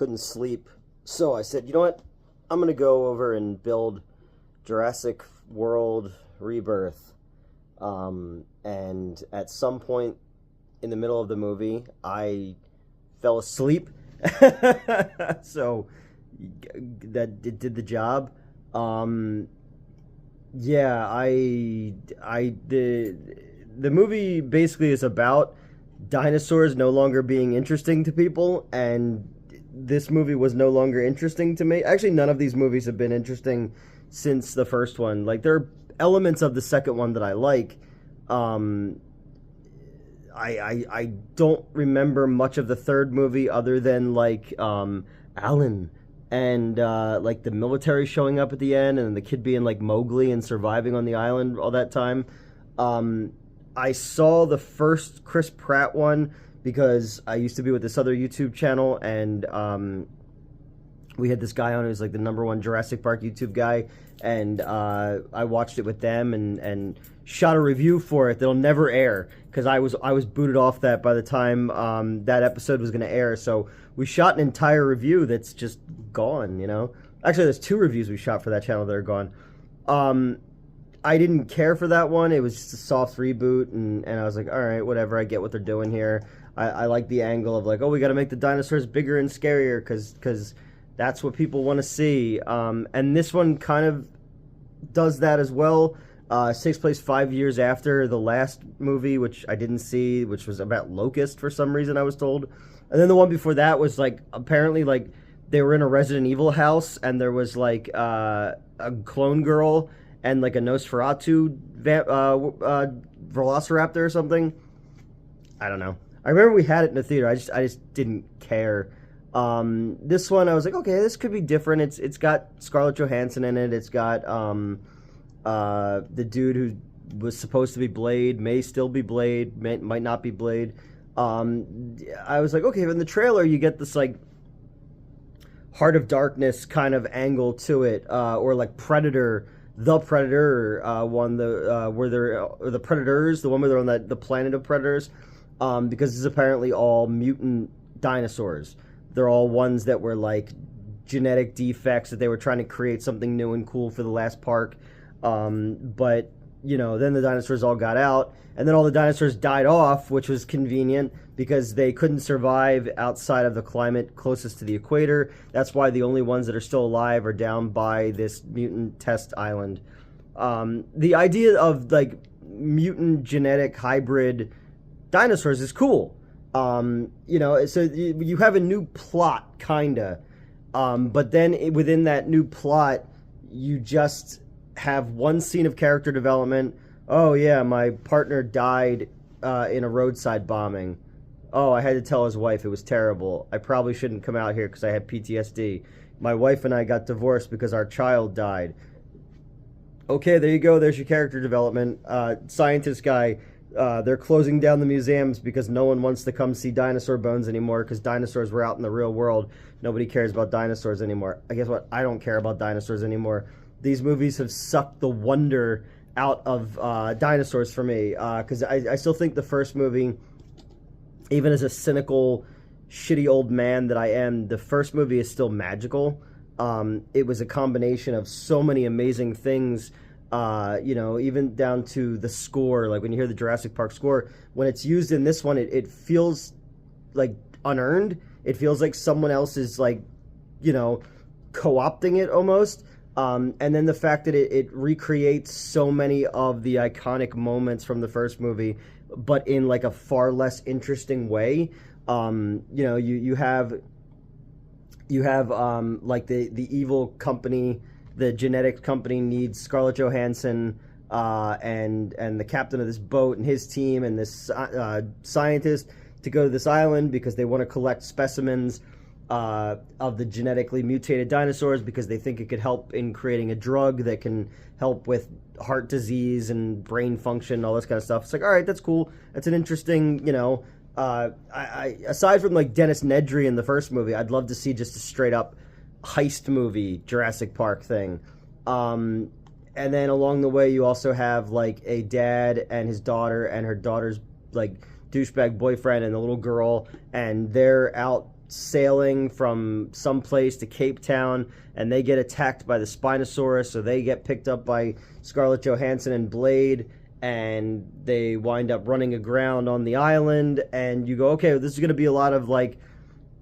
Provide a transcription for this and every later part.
couldn't sleep. So I said, you know what? I'm going to go over and build Jurassic World Rebirth. And at some point in the middle of the movie, I fell asleep. So that it did the job. Yeah, the movie basically is about dinosaurs no longer being interesting to people, and this movie was no longer interesting to me. Actually, none of these movies have been interesting since the first one. Like, there are elements of the second one that I like. I don't remember much of the third movie other than like Alan and like the military showing up at the end and the kid being like Mowgli and surviving on the island all that time. I saw the first Chris Pratt one because I used to be with this other YouTube channel, and we had this guy on who's like the #1 Jurassic Park YouTube guy, and I watched it with them and shot a review for it that'll never air because I was booted off that by the time that episode was going to air. So we shot an entire review that's just gone, you know? Actually, there's 2 reviews we shot for that channel that are gone. I didn't care for that one. It was just a soft reboot, and I was like, all right, whatever, I get what they're doing here. I like the angle of like, oh, we got to make the dinosaurs bigger and scarier because that's what people want to see. And this one kind of does that as well. Takes place 5 years after the last movie, which I didn't see, which was about Locust for some reason, I was told. And then the one before that was like, apparently like they were in a Resident Evil house and there was like a clone girl and like a Nosferatu velociraptor or something. I don't know. I remember we had it in the theater. I just didn't care. This one I was like, okay, this could be different. It's got Scarlett Johansson in it. It's got the dude who was supposed to be Blade, may still be Blade, might not be Blade. I was like, okay, but in the trailer you get this like Heart of Darkness kind of angle to it, or like Predator, the Predator one, where they're the Predators, the one where they're on the planet of Predators, because it's apparently all mutant dinosaurs. They're all ones that were like genetic defects that they were trying to create something new and cool for the last park. But, you know, then the dinosaurs all got out, and then all the dinosaurs died off, which was convenient because they couldn't survive outside of the climate closest to the equator. That's why the only ones that are still alive are down by this mutant test island. The idea of, like, mutant genetic hybrid dinosaurs is cool. You know, so you have a new plot, kinda. But then within that new plot, you just have one scene of character development. Oh yeah, my partner died in a roadside bombing. Oh, I had to tell his wife, it was terrible. I probably shouldn't come out here because I had PTSD. My wife and I got divorced because our child died. Okay, there you go. There's your character development. Scientist guy, they're closing down the museums because no one wants to come see dinosaur bones anymore because dinosaurs were out in the real world. Nobody cares about dinosaurs anymore. I guess what? I don't care about dinosaurs anymore. These movies have sucked the wonder out of dinosaurs for me, because I still think the first movie, even as a cynical, shitty old man that I am, the first movie is still magical. It was a combination of so many amazing things, you know, even down to the score. Like when you hear the Jurassic Park score, when it's used in this one, it feels like unearned. It feels like someone else is like, you know, co-opting it almost. And then the fact that it recreates so many of the iconic moments from the first movie, but in like a far less interesting way. You know, you have like the evil company, the genetics company needs Scarlett Johansson and the captain of this boat and his team and this scientist to go to this island because they want to collect specimens of the genetically mutated dinosaurs because they think it could help in creating a drug that can help with heart disease and brain function, all this kind of stuff. It's like, all right, that's cool. That's an interesting, you know, I aside from like Dennis Nedry in the first movie, I'd love to see just a straight up heist movie Jurassic Park thing. And then along the way, you also have like a dad and his daughter and her daughter's like douchebag boyfriend and the little girl, and they're out sailing from some place to Cape Town, and they get attacked by the Spinosaurus, so they get picked up by Scarlett Johansson and Blade, and they wind up running aground on the island, and you go, okay, this is going to be a lot of, like,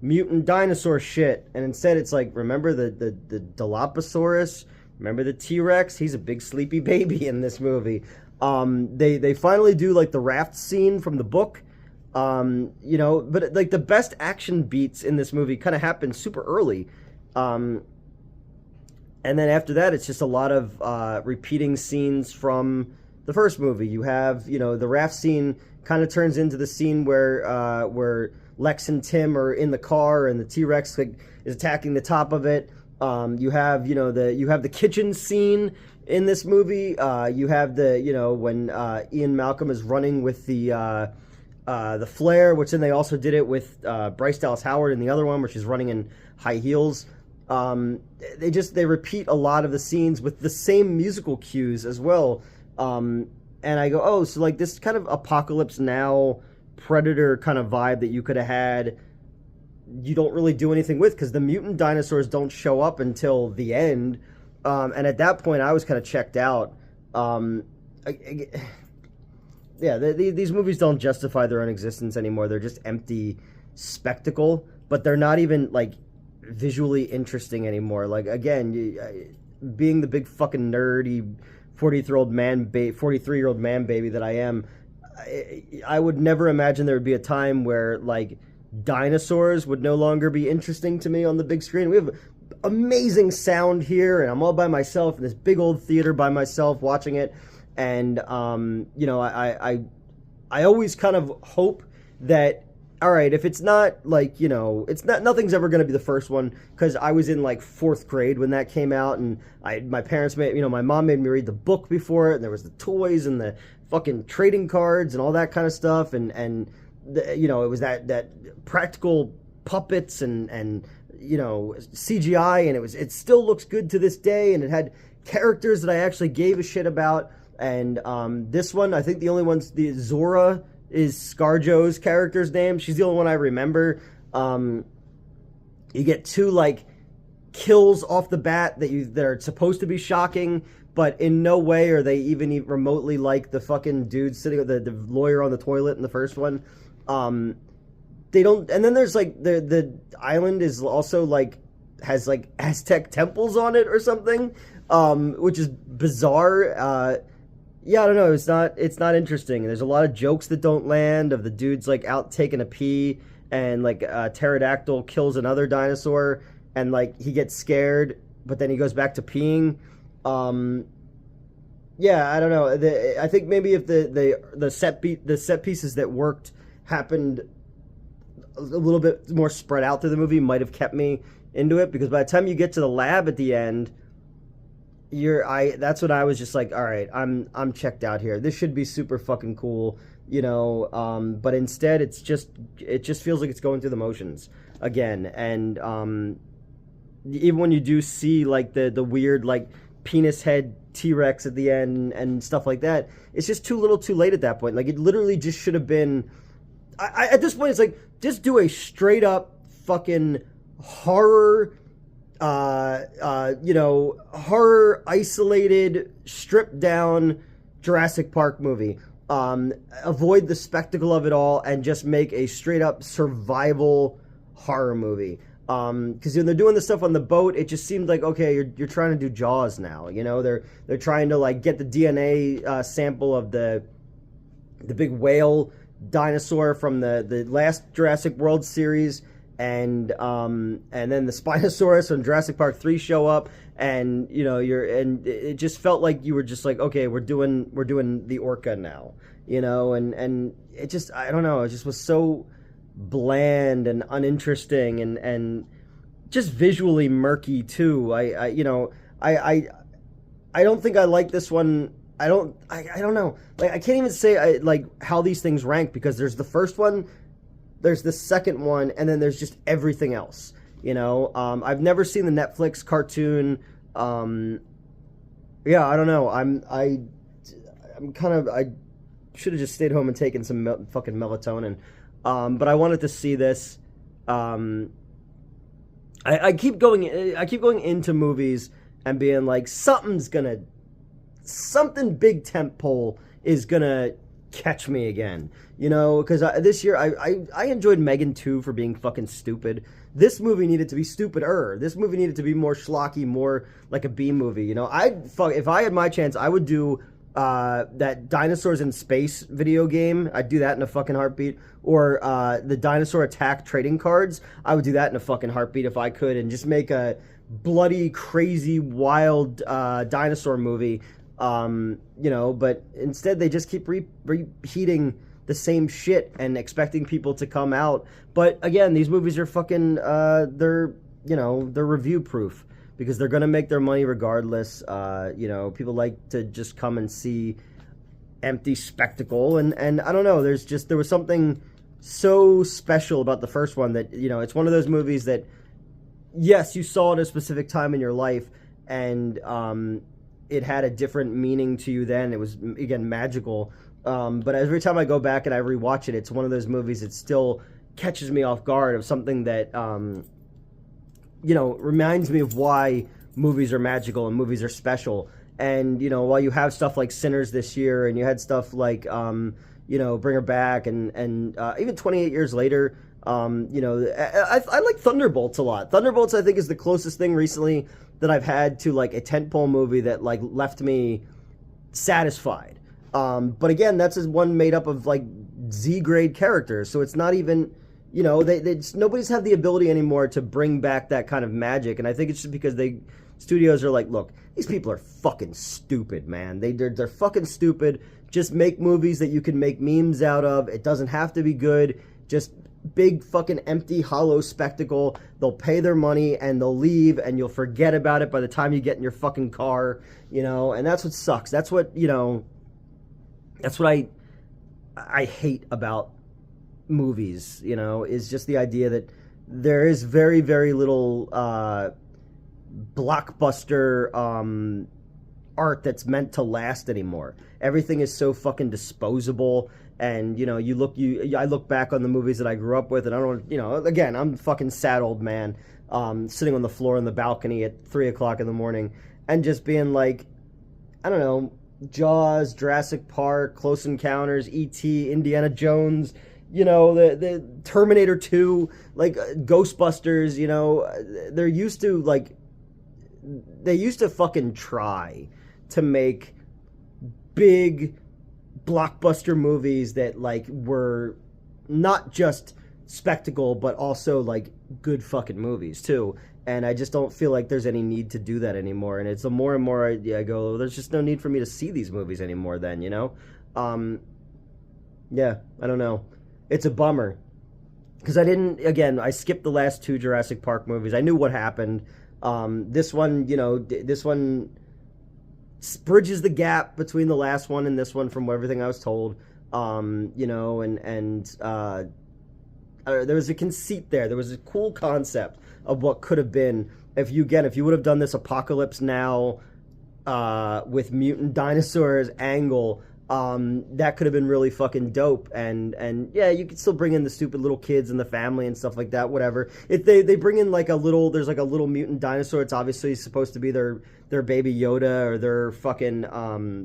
mutant dinosaur shit, and instead it's like, remember the Dilophosaurus? Remember the T-Rex? He's a big sleepy baby in this movie. They finally do, like, the raft scene from the book, you know, but, like, the best action beats in this movie kind of happen super early. And then after that, it's just a lot of repeating scenes from the first movie. You have, you know, the raft scene kind of turns into the scene where Lex and Tim are in the car and the T-Rex, like, is attacking the top of it. You have, you know, the kitchen scene in this movie. You have the, you know, when Ian Malcolm is running with the flare, which then they also did it with Bryce Dallas Howard in the other one, where she's running in high heels. They repeat a lot of the scenes with the same musical cues as well. And I go, oh, so, like, this kind of Apocalypse Now Predator kind of vibe that you could have had, you don't really do anything with, because the mutant dinosaurs don't show up until the end. And at that point, I was kind of checked out. These movies don't justify their own existence anymore. They're just empty spectacle, but they're not even, like, visually interesting anymore. Like, again, being the big fucking nerdy 43-year-old man baby that I am, I would never imagine there would be a time where, like, dinosaurs would no longer be interesting to me on the big screen. We have amazing sound here, and I'm all by myself in this big old theater by myself watching it. And you know, I always kind of hope that, all right, if it's not, like, you know, nothing's ever going to be the first one, because I was in, like, 4th grade when that came out, and my parents made, you know, my mom made me read the book before it, and there was the toys and the fucking trading cards and all that kind of stuff, and you know, it was that practical puppets and you know, CGI, and it still looks good to this day, and it had characters that I actually gave a shit about. And this one, I think the only one's the Zora is ScarJo's character's name. She's the only one I remember. You get 2, like, kills off the bat that are supposed to be shocking, but in no way are they even remotely like the fucking dude sitting with the lawyer on the toilet in the first one. They don't, and then there's, like, the island is also, like, has, like, Aztec temples on it or something, which is bizarre. Yeah, I don't know. It's not interesting. There's a lot of jokes that don't land, of the dudes, like, out taking a pee, and, like, a pterodactyl kills another dinosaur, and, like, he gets scared, but then he goes back to peeing. Yeah, I don't know. I think maybe if the set pieces that worked happened a little bit more spread out through the movie, might have kept me into it, because by the time you get to the lab at the end, that's when I was just like, all right, I'm checked out here. This should be super fucking cool, you know. But instead, it just feels like it's going through the motions again. And even when you do see, like, the weird, like, penis head T-Rex at the end and stuff like that, it's just too little, too late at that point. Like, it literally just should have been. At this point, it's like, just do a straight up fucking horror. You know, horror, isolated, stripped down Jurassic Park movie. Avoid the spectacle of it all and just make a straight up survival horror movie. Because when they're doing the stuff on the boat, it just seemed like, okay, you're trying to do Jaws now. You know, they're trying to, like, get the DNA sample of the big whale dinosaur from the last Jurassic World series. And then the Spinosaurus and Jurassic Park 3 show up, and, you know, and it just felt like you were just like, okay, we're doing the orca now, you know, and it just, I don't know, it just was so bland and uninteresting and just visually murky too. I don't think I like this one. I don't know. Like, I can't even say like how these things rank, because there's the first one, there's the second one, and then there's just everything else, you know. I've never seen the Netflix cartoon. Yeah, I don't know. I should have just stayed home and taken some fucking melatonin. But I wanted to see this. I keep going into movies and being like, something big tentpole is gonna catch me again. You know, because this year I enjoyed Megan 2 for being fucking stupid. This movie needed to be stupider. This movie needed to be more schlocky, more like a B movie. You know, if I had my chance, I would do that Dinosaurs in Space video game. I'd do that in a fucking heartbeat. Or the Dinosaur Attack trading cards. I would do that in a fucking heartbeat if I could, and just make a bloody, crazy, wild dinosaur movie. You know, but instead they just keep repeating the same shit and expecting people to come out. But again, these movies are fucking they're review proof because they're gonna make their money regardless. You know, people like to just come and see empty spectacle, and I don't know, there was something so special about the first one that, you know, it's one of those movies that, yes, you saw it at a specific time in your life, and it had a different meaning to you then. It was, again, magical. But every time I go back and I rewatch it, it's one of those movies that still catches me off guard of something that, you know, reminds me of why movies are magical and movies are special. And, you know, while you have stuff like Sinners this year, and you had stuff like, you know, Bring Her Back, and even 28 Years Later, you know, I like Thunderbolts a lot. Thunderbolts, I think, is the closest thing recently that I've had to, like, a tentpole movie that, like, left me satisfied. But again, that's one made up of, like, Z-grade characters, so it's not even, you know, nobody's had the ability anymore to bring back that kind of magic, and I think it's just because studios are like, look, these people are fucking stupid, man. They're fucking stupid. Just make movies that you can make memes out of. It doesn't have to be good. Just big fucking empty hollow spectacle. They'll pay their money and they'll leave, and you'll forget about it by the time you get in your fucking car, you know, and that's what sucks. That's what, you know, that's what I hate about movies, you know, is just the idea that there is very, very little blockbuster art that's meant to last anymore. Everything is so fucking disposable. And, you know, I look back on the movies that I grew up with, and I don't, you know, again, I'm a fucking sad old man, sitting on the floor in the balcony at 3 o'clock in the morning, and just being like, I don't know, Jaws, Jurassic Park, Close Encounters, E.T., Indiana Jones, you know, the Terminator 2, like, Ghostbusters, you know, they used to fucking try to make big blockbuster movies that, like, were not just spectacle but also, like, good fucking movies too. And I just don't feel like there's any need to do that anymore. And it's the more and more I go, oh, there's just no need for me to see these movies anymore then, you know? Yeah, I don't know. It's a bummer. Because I skipped the last 2 Jurassic Park movies. I knew what happened. This one, you know, this one bridges the gap between the last one and this one from everything I was told. You know, and there was a conceit there. There was a cool concept of what could have been if you would have done this Apocalypse Now with mutant dinosaurs angle. That could have been really fucking dope, and yeah, you could still bring in the stupid little kids and the family and stuff like that, whatever. If they bring in there's like a little mutant dinosaur, it's obviously supposed to be their baby Yoda or their fucking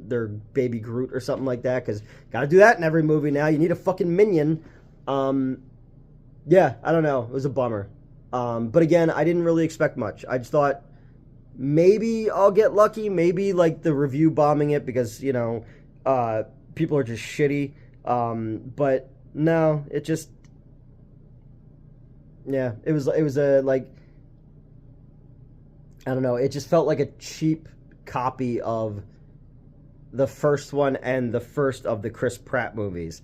their baby Groot or something like that, because gotta do that in every movie now. You need a fucking minion. Yeah, I don't know, it was a bummer. But again, I didn't really expect much. I just thought maybe I'll get lucky, maybe like the review bombing it because, you know, people are just shitty. But no, it just, yeah, it was a, like, I don't know, it just felt like a cheap copy of the first one and the first of the Chris Pratt movies.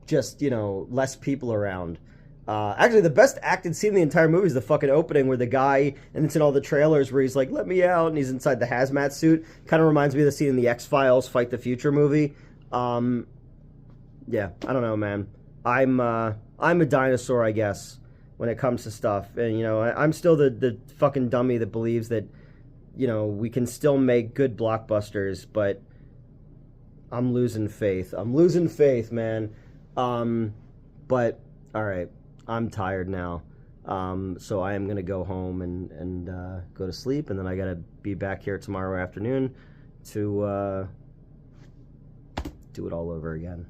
Just, you know, less people around. Actually, the best acted scene in the entire movie is the fucking opening where the guy, and it's in all the trailers, where he's like, let me out, and he's inside the hazmat suit. Kind of reminds me of the scene in the X-Files Fight the Future movie. Yeah, I don't know, man. I'm a dinosaur, I guess, when it comes to stuff. And, you know, I'm still the fucking dummy that believes that, you know, we can still make good blockbusters, but I'm losing faith. I'm losing faith, man. But, all right. I'm tired now. So I am going to go home and go to sleep, and then I got to be back here tomorrow afternoon to do it all over again.